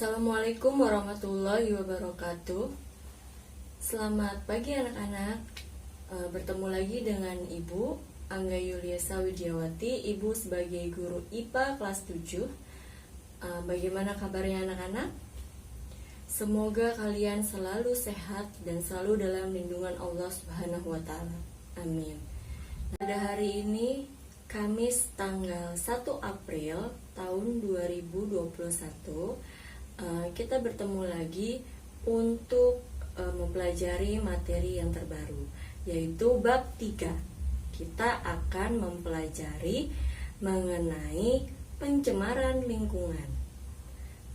Assalamualaikum warahmatullahi wabarakatuh. Selamat pagi anak-anak. Bertemu lagi dengan Ibu Angga Yuliasa Widiawati, Ibu sebagai guru IPA kelas 7. Bagaimana kabarnya anak-anak? Semoga kalian selalu sehat dan selalu dalam lindungan Allah Subhanahu wa Ta'ala. Amin. Pada hari ini, Kamis tanggal 1 April tahun 2021, kita bertemu lagi untuk mempelajari materi yang terbaru, yaitu bab 3. Kita akan mempelajari mengenai pencemaran lingkungan.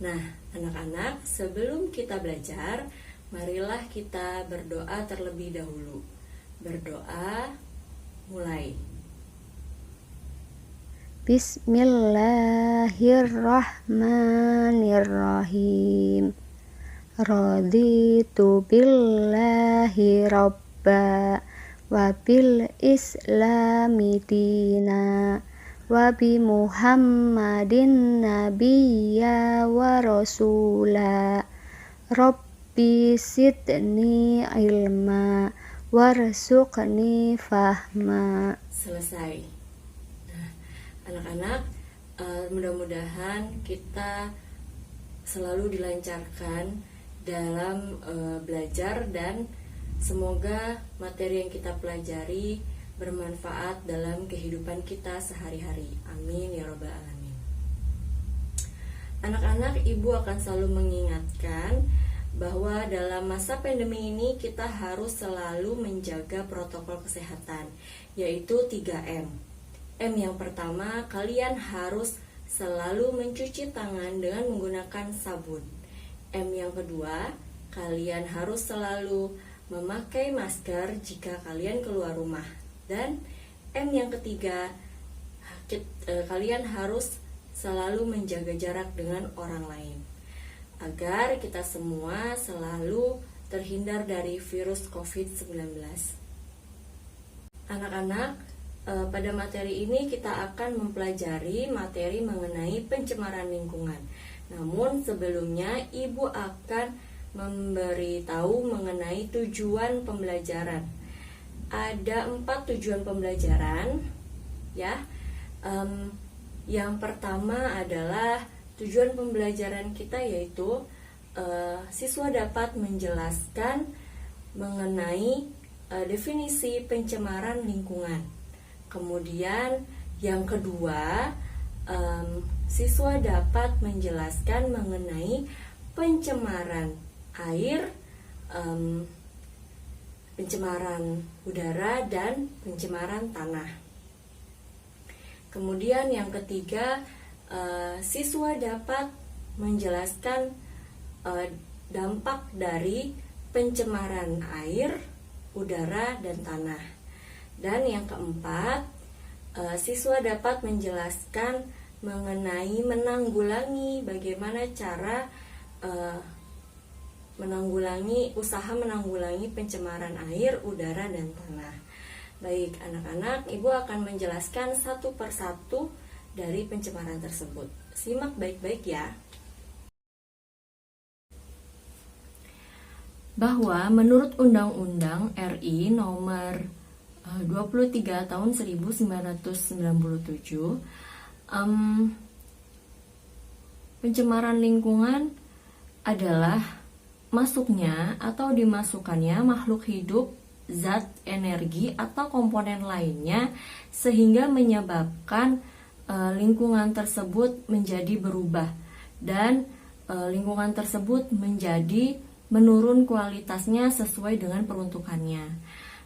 Nah, anak-anak, sebelum kita belajar, marilah kita berdoa terlebih dahulu. Berdoa, mulai. Bismillahirrahmanirrahim. Raditu billahi rabba wa bil islami dina wa bi muhammadin nabiyya wa rasula. Rabbi sidni ilma warzuqni fahma. Selesai. Anak-anak, mudah-mudahan kita selalu dilancarkan dalam belajar dan semoga materi yang kita pelajari bermanfaat dalam kehidupan kita sehari-hari. Amin ya robbal alamin. Anak-anak, Ibu akan selalu mengingatkan bahwa dalam masa pandemi ini kita harus selalu menjaga protokol kesehatan, yaitu 3M. M yang pertama, kalian harus selalu mencuci tangan dengan menggunakan sabun. M yang kedua, kalian harus selalu memakai masker jika kalian keluar rumah. Dan M yang ketiga, kalian harus selalu menjaga jarak dengan orang lain, agar kita semua selalu terhindar dari virus COVID-19. Anak-anak, pada materi ini kita akan mempelajari materi mengenai pencemaran lingkungan. Namun sebelumnya Ibu akan memberitahu mengenai tujuan pembelajaran. Ada 4 tujuan pembelajaran, ya. Yang pertama adalah tujuan pembelajaran kita yaitu siswa dapat menjelaskan mengenai definisi pencemaran lingkungan. Kemudian yang kedua, siswa dapat menjelaskan mengenai pencemaran air, pencemaran udara, dan pencemaran tanah. Kemudian yang ketiga, siswa dapat menjelaskan dampak dari pencemaran air, udara, dan tanah. Dan yang keempat, siswa dapat menjelaskan mengenai bagaimana cara usaha menanggulangi pencemaran air, udara, dan tanah. Baik anak-anak, Ibu akan menjelaskan satu persatu dari pencemaran tersebut. Simak baik-baik ya. Bahwa menurut Undang-Undang RI nomor 23 tahun 1997, pencemaran lingkungan adalah masuknya atau dimasukkannya makhluk hidup, zat, energi, atau komponen lainnya sehingga menyebabkan lingkungan tersebut menjadi berubah dan lingkungan tersebut menjadi menurun kualitasnya sesuai dengan peruntukannya.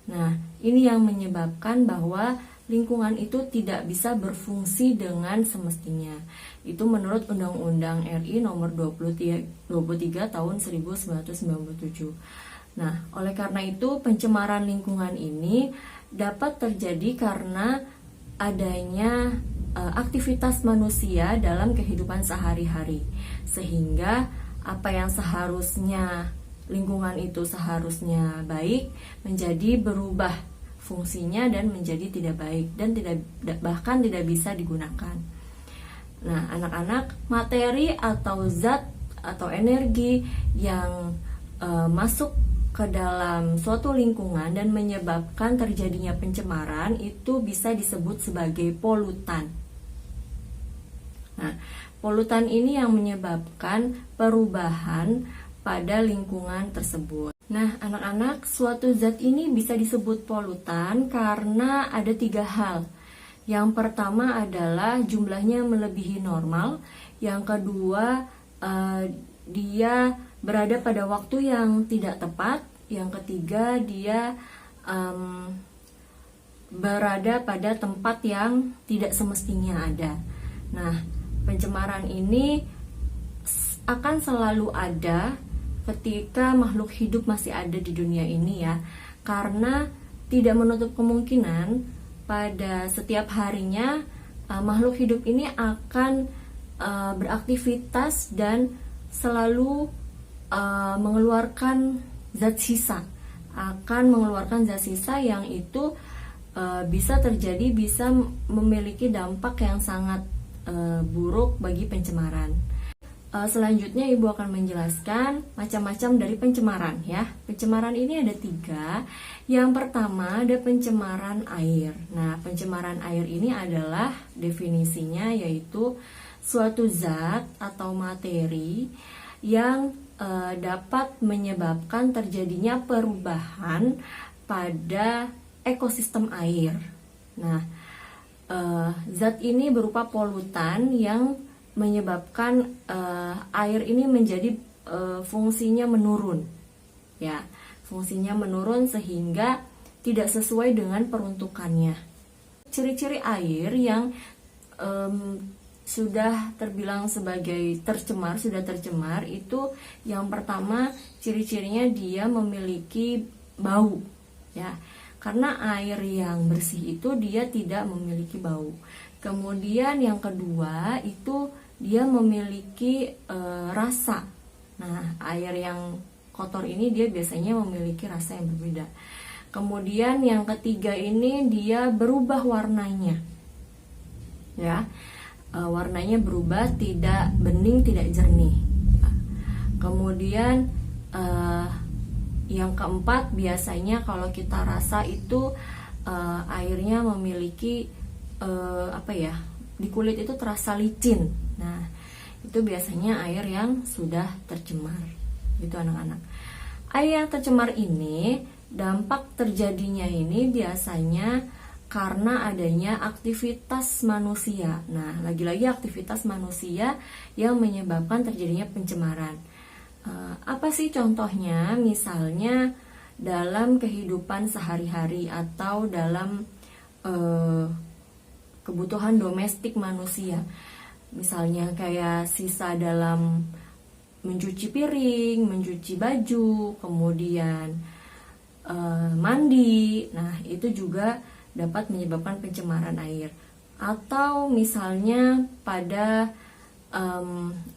Nah, ini yang menyebabkan bahwa lingkungan itu tidak bisa berfungsi dengan semestinya. Itu menurut Undang-Undang RI nomor 23 tahun 1997. Nah, oleh karena itu pencemaran lingkungan ini dapat terjadi karena adanya aktivitas manusia dalam kehidupan sehari-hari. Sehingga apa yang seharusnya lingkungan itu seharusnya baik menjadi berubah fungsinya dan menjadi tidak baik dan bahkan tidak bisa digunakan. Nah, anak-anak, materi atau zat atau energi yang masuk ke dalam suatu lingkungan dan menyebabkan terjadinya pencemaran itu bisa disebut sebagai polutan. Nah, polutan ini yang menyebabkan perubahan pada lingkungan tersebut. Nah, anak-anak, suatu zat ini bisa disebut polutan karena ada 3 hal. Yang pertama adalah jumlahnya melebihi normal. Yang kedua, dia berada pada waktu yang tidak tepat. Yang ketiga, dia berada pada tempat yang tidak semestinya ada. Nah, pencemaran ini akan selalu ada ketika makhluk hidup masih ada di dunia ini ya, karena tidak menutup kemungkinan pada setiap harinya makhluk hidup ini akan beraktivitas dan selalu mengeluarkan zat sisa, yang itu bisa terjadi, bisa memiliki dampak yang sangat buruk bagi pencemaran. Selanjutnya Ibu akan menjelaskan macam-macam dari pencemaran ya. Pencemaran ini ada 3. Yang pertama ada pencemaran air. Nah, pencemaran air ini adalah definisinya yaitu suatu zat atau materi yang dapat menyebabkan terjadinya perubahan pada ekosistem air. Nah, zat ini berupa polutan yang menyebabkan air ini menjadi fungsinya menurun, ya, fungsinya menurun sehingga tidak sesuai dengan peruntukannya. Ciri-ciri air yang sudah terbilang sebagai sudah tercemar itu yang pertama ciri-cirinya dia memiliki bau, ya. Karena air yang bersih itu dia tidak memiliki bau. Kemudian yang kedua itu dia memiliki rasa. Nah, air yang kotor ini dia biasanya memiliki rasa yang berbeda. Kemudian yang ketiga ini dia berubah warnanya. Ya. Warnanya berubah, tidak bening, tidak jernih. Kemudian yang keempat biasanya kalau kita rasa itu airnya memiliki di kulit itu terasa licin. Nah, itu biasanya air yang sudah tercemar. Gitu anak-anak. Air yang tercemar ini dampak terjadinya ini biasanya karena adanya aktivitas manusia. Nah, lagi-lagi aktivitas manusia yang menyebabkan terjadinya pencemaran. Apa sih contohnya? Misalnya dalam kehidupan sehari-hari atau dalam kebutuhan domestik manusia. Misalnya kayak sisa dalam mencuci piring, mencuci baju, kemudian mandi. Nah, itu juga dapat menyebabkan pencemaran air. Atau misalnya pada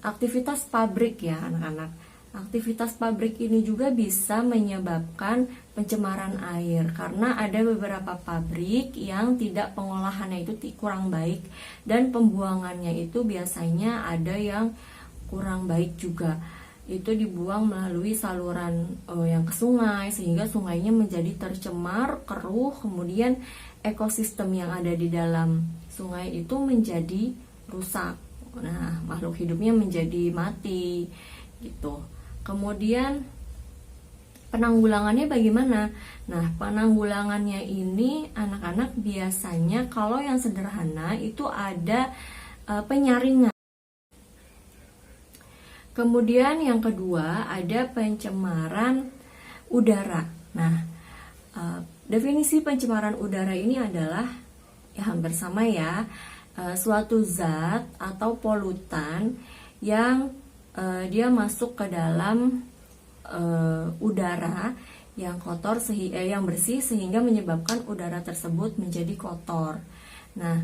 aktivitas pabrik ya anak-anak. Aktivitas pabrik ini juga bisa menyebabkan pencemaran air karena ada beberapa pabrik yang tidak pengolahannya itu kurang baik dan pembuangannya itu biasanya ada yang kurang baik juga. Itu dibuang melalui saluran yang ke sungai sehingga sungainya menjadi tercemar, keruh, kemudian ekosistem yang ada di dalam sungai itu menjadi rusak. Nah, makhluk hidupnya menjadi mati gitu. Kemudian penanggulangannya bagaimana? Nah, penanggulangannya ini anak-anak biasanya kalau yang sederhana itu ada penyaringan. Kemudian yang kedua ada pencemaran udara. Nah, definisi pencemaran udara ini adalah ya hampir sama ya, suatu zat atau polutan yang dia masuk ke dalam udara yang kotor yang bersih sehingga menyebabkan udara tersebut menjadi kotor. Nah,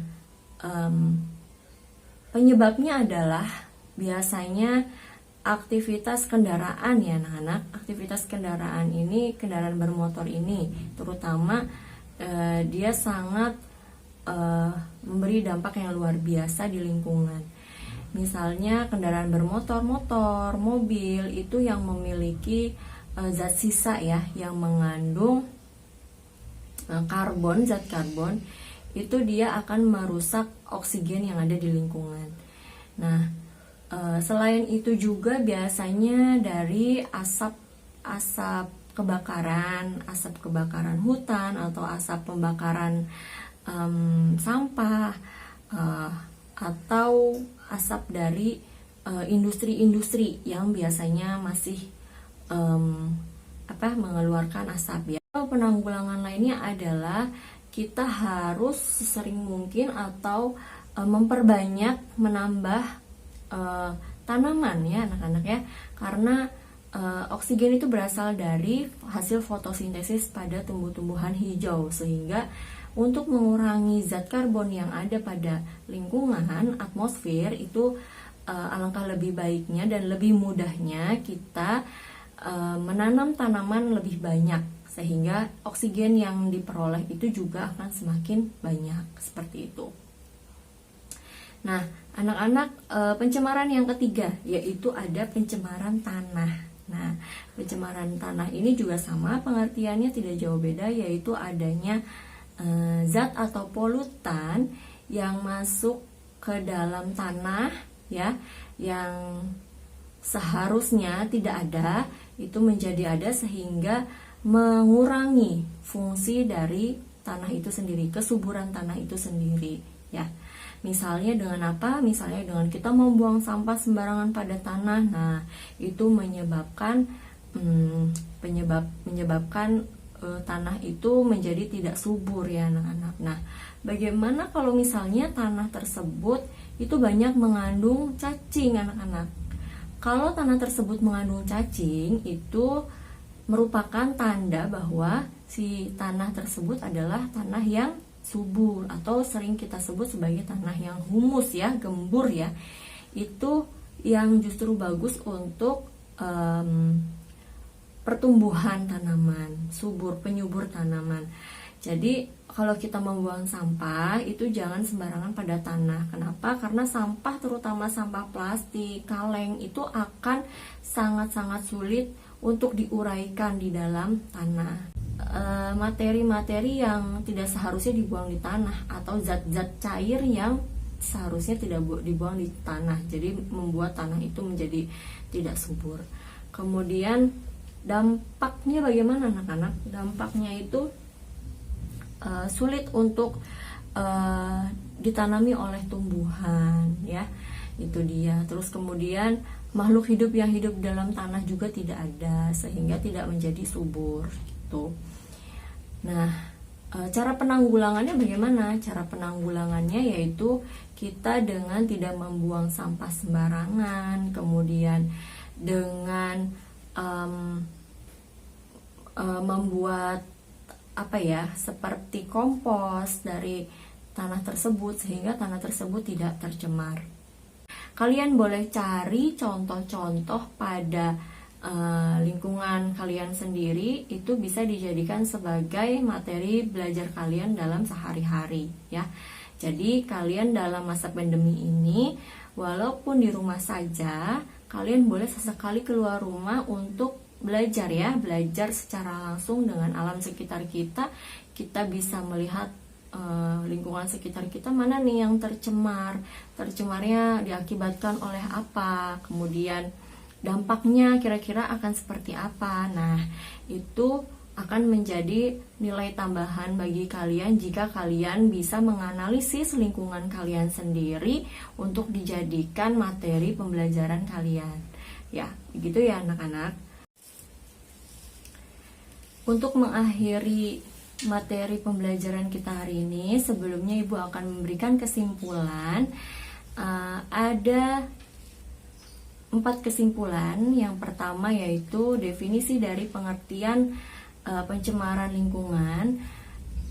penyebabnya adalah biasanya aktivitas kendaraan ya anak-anak. Aktivitas kendaraan ini, kendaraan bermotor ini terutama dia sangat memberi dampak yang luar biasa di lingkungan. Misalnya kendaraan bermotor, mobil itu yang memiliki zat sisa ya, yang mengandung karbon, zat karbon, itu dia akan merusak oksigen yang ada di lingkungan. Nah, selain itu juga biasanya dari asap kebakaran hutan atau asap pembakaran sampah, atau asap dari industri-industri yang biasanya masih mengeluarkan asap ya. Penanggulangan lainnya adalah kita harus sesering mungkin atau memperbanyak menambah tanaman ya anak-anak ya, karena oksigen itu berasal dari hasil fotosintesis pada tumbuh-tumbuhan hijau, sehingga untuk mengurangi zat karbon yang ada pada lingkungan atmosfer itu alangkah lebih baiknya dan lebih mudahnya kita menanam tanaman lebih banyak, sehingga oksigen yang diperoleh itu juga akan semakin banyak, seperti itu. Nah, anak-anak, pencemaran yang ketiga yaitu ada pencemaran tanah. Nah, pencemaran tanah ini juga sama pengertiannya, tidak jauh beda, yaitu adanya zat atau polutan yang masuk ke dalam tanah ya, yang seharusnya tidak ada, itu menjadi ada, sehingga mengurangi fungsi dari tanah itu sendiri, kesuburan tanah itu sendiri ya. Misalnya dengan apa? Misalnya dengan kita membuang sampah sembarangan pada tanah. Nah, itu menyebabkan tanah itu menjadi tidak subur ya anak-anak. Nah, bagaimana kalau misalnya tanah tersebut itu banyak mengandung cacing anak-anak? Kalau tanah tersebut mengandung cacing, itu merupakan tanda bahwa si tanah tersebut adalah tanah yang subur, atau sering kita sebut sebagai tanah yang humus ya, gembur ya. Itu yang justru bagus untuk pertumbuhan tanaman, subur, penyubur tanaman. Jadi kalau kita membuang sampah itu jangan sembarangan pada tanah. Kenapa? Karena sampah, terutama sampah plastik, kaleng, itu akan sangat-sangat sulit untuk diuraikan di dalam tanah. Materi-materi yang tidak seharusnya dibuang di tanah, atau zat-zat cair yang seharusnya tidak dibuang di tanah, jadi membuat tanah itu menjadi tidak subur. Kemudian dampaknya bagaimana anak-anak? Dampaknya itu sulit untuk ditanami oleh tumbuhan ya, itu dia. Terus kemudian makhluk hidup yang hidup dalam tanah juga tidak ada, sehingga tidak menjadi subur gitu. Nah, cara penanggulangannya bagaimana? Cara penanggulangannya yaitu kita dengan tidak membuang sampah sembarangan, kemudian dengan membuat seperti kompos dari tanah tersebut, sehingga tanah tersebut tidak tercemar. Kalian boleh cari contoh-contoh pada lingkungan kalian sendiri, itu bisa dijadikan sebagai materi belajar kalian dalam sehari-hari ya. Jadi kalian dalam masa pandemi ini, walaupun di rumah saja, kalian boleh sesekali keluar rumah untuk belajar ya, belajar secara langsung dengan alam sekitar kita. Kita bisa melihat lingkungan sekitar kita mana nih yang tercemarnya diakibatkan oleh apa, kemudian dampaknya kira-kira akan seperti apa. Nah, itu akan menjadi nilai tambahan bagi kalian jika kalian bisa menganalisis lingkungan kalian sendiri untuk dijadikan materi pembelajaran kalian. Ya, begitu ya anak-anak. Untuk mengakhiri materi pembelajaran kita hari ini, sebelumnya Ibu akan memberikan kesimpulan. Ada 4 kesimpulan. Yang pertama yaitu definisi dari pengertian pencemaran lingkungan.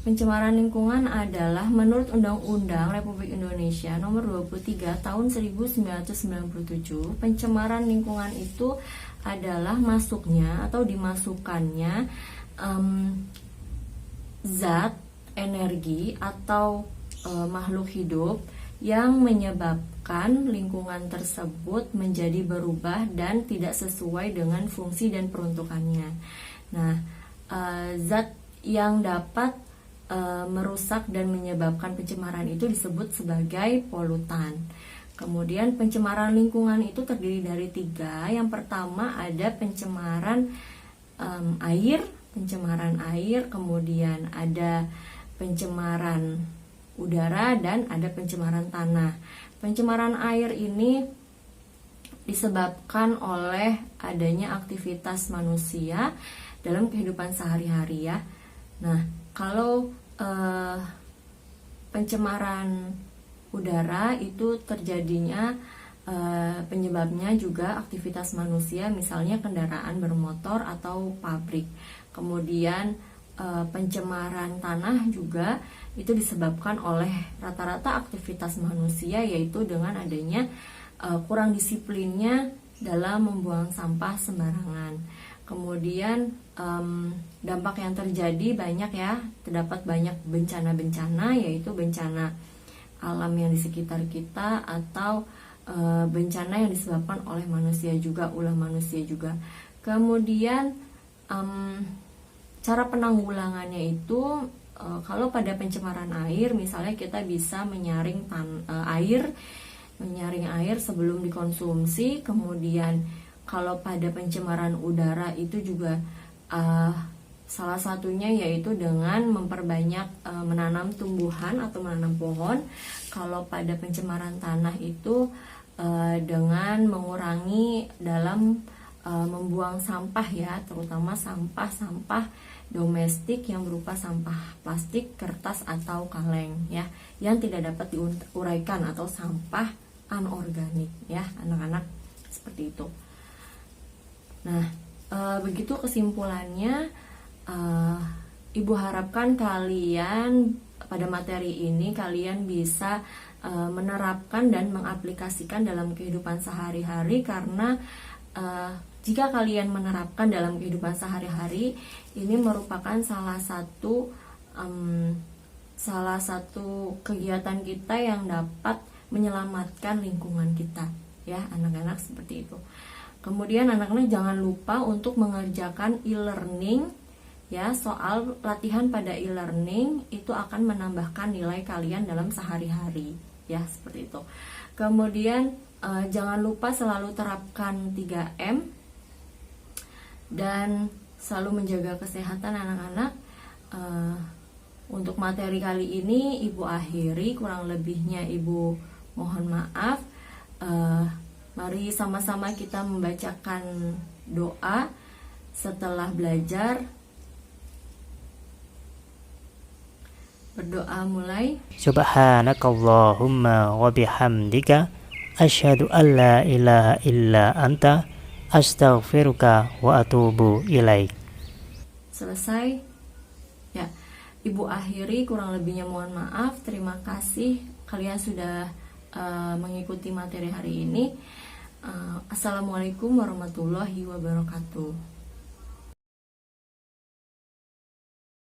Pencemaran lingkungan adalah menurut Undang-Undang Republik Indonesia Nomor 23 Tahun 1997, pencemaran lingkungan itu adalah masuknya atau dimasukkannya zat, energi atau makhluk hidup yang menyebabkan lingkungan tersebut menjadi berubah dan tidak sesuai dengan fungsi dan peruntukannya. Nah, zat yang dapat merusak dan menyebabkan pencemaran itu disebut sebagai polutan. Kemudian pencemaran lingkungan itu terdiri dari 3. Yang pertama ada pencemaran air, kemudian ada pencemaran udara, dan ada pencemaran tanah. Pencemaran air ini disebabkan oleh adanya aktivitas manusia dalam kehidupan sehari-hari ya. Nah, kalau pencemaran udara itu terjadinya penyebabnya juga aktivitas manusia, misalnya kendaraan bermotor atau pabrik. Kemudian pencemaran tanah juga itu disebabkan oleh rata-rata aktivitas manusia, yaitu dengan adanya kurang disiplinnya dalam membuang sampah sembarangan. Kemudian dampak yang terjadi banyak ya, terdapat banyak bencana-bencana, yaitu bencana alam yang di sekitar kita atau bencana yang disebabkan oleh manusia juga, ulah manusia juga. Kemudian cara penanggulangannya itu kalau pada pencemaran air, misalnya kita bisa menyaring air sebelum dikonsumsi. Kemudian kalau pada pencemaran udara itu juga salah satunya yaitu dengan memperbanyak menanam tumbuhan atau menanam pohon. Kalau pada pencemaran tanah itu dengan mengurangi dalam membuang sampah ya, terutama sampah-sampah domestik yang berupa sampah plastik, kertas atau kaleng ya, yang tidak dapat diuraikan atau sampah anorganik ya anak-anak, seperti itu. Nah, begitu kesimpulannya. Ibu harapkan kalian pada materi ini kalian bisa menerapkan dan mengaplikasikan dalam kehidupan sehari-hari, karena jika kalian menerapkan dalam kehidupan sehari-hari, ini merupakan salah satu kegiatan kita yang dapat menyelamatkan lingkungan kita ya anak-anak, seperti itu. Kemudian anak-anak jangan lupa untuk mengerjakan e-learning ya, soal latihan pada e-learning itu akan menambahkan nilai kalian dalam sehari-hari ya, seperti itu. Kemudian jangan lupa selalu terapkan 3M dan selalu menjaga kesehatan anak-anak. Untuk materi kali ini Ibu akhiri, kurang lebihnya Ibu mohon maaf. Mari sama-sama kita membacakan doa setelah belajar. Berdoa mulai. Subhanakallahumma wa bihamdika asyhadu an la ilaha illa anta astaghfiruka wa atubu ilaik. Selesai ya, Ibu akhiri, kurang lebihnya mohon maaf. Terima kasih kalian sudah mengikuti materi hari ini. Assalamualaikum warahmatullahi wabarakatuh.